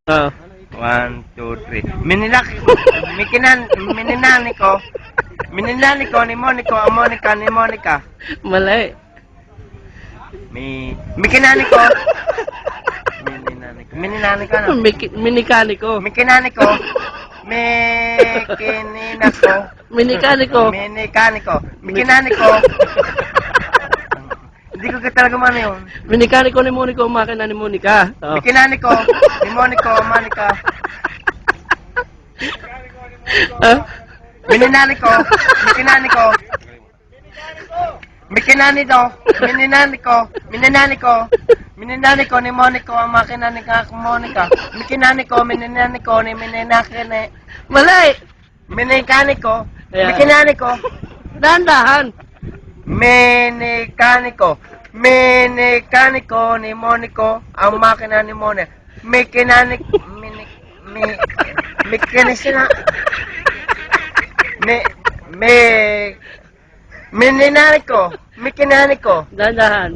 Oh. 1, 2, 3. Mininani ko ni Monica, Monica ni Monica. Mali. Mikinani ko. Mininani ko na. Minikaniko. Mikinani ko. Mikinina ko. Minikaniko. Mikinani ko. Hindi ko talaga mano yun. Minikaniko ni Monica, ang makina ni Monica. Oh. Mikinani ko ni Monica, Monica. Ah? Mininani ko. Mikinani ko. Mininani ko ni Monica, ang makina ni Monica. Mikinani ko ni Mininakine. Mali. Minikani ko. Ayan. Mikinani ko. Dahan-dahan. Mekaniko ni Monica, ang makina ni Monica. Mekaniko. Dahan-dahan.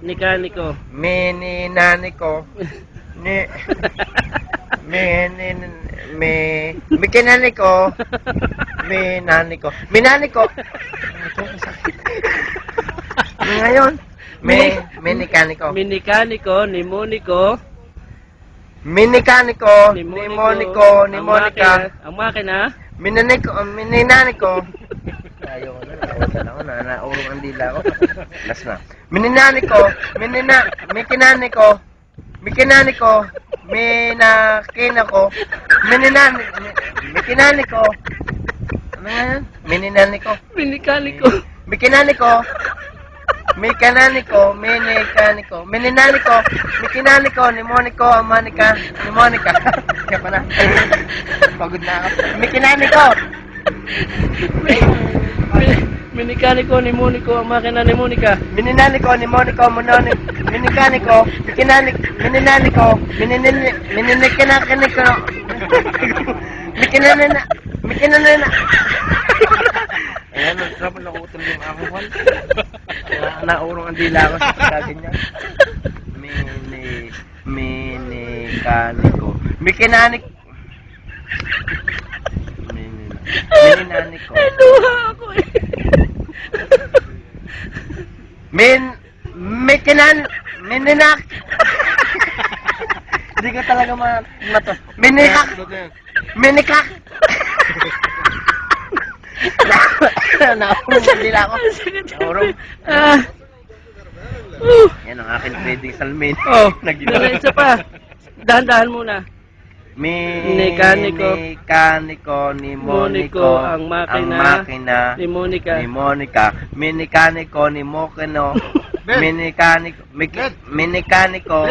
Nikaniko. Mininaniko. Minaniko. Ngayon, minikaniko. Minikaniko ni Monico. Minikaniko ni Monica. Ang makina. Mininaniko. Ayaw ko na, naurong ang dila ko. Last na. Mininaniko. Mikinaniko. Minakinako. Mikinaniko. Ano nga yan? Mininaniko. Minikaniko. Mininaniko. Mikinaniko ni Monica, ang manika ni Monica. Kaya pa na. Pagod na ako. Mikinaniko. Minikaniko ni Monico, ang makina ni Monica. Mininaniko ni Monica, minikaniko. Mininaniko. Mikinanina. Ayan, naman nakutol yung aking wal. Naurong ang dila ko sa pagkaganyan. Minikaniko. Mininaniko. Luha ako eh. Mininak. Hindi ko talaga mato. Minikak. Naurong ang dila ko. Naurong. Yan ang aking trading salmin. Oh, isa pa. Dahan-dahan muna. Minikaniko ni Monico, Monica, ang makina ni Monica. Minikaniko ni Mokino. Minikaniko. Minikaniko.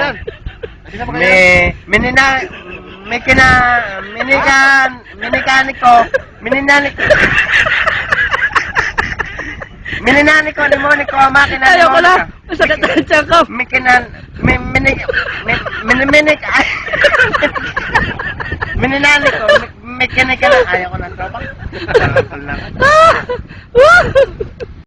Mininaniko ni Monica, ang makina ni Ayaw ko na. Monica. Masakit ang tiyan ko. Mininaniko. Ayaw ko na tropa. Ah!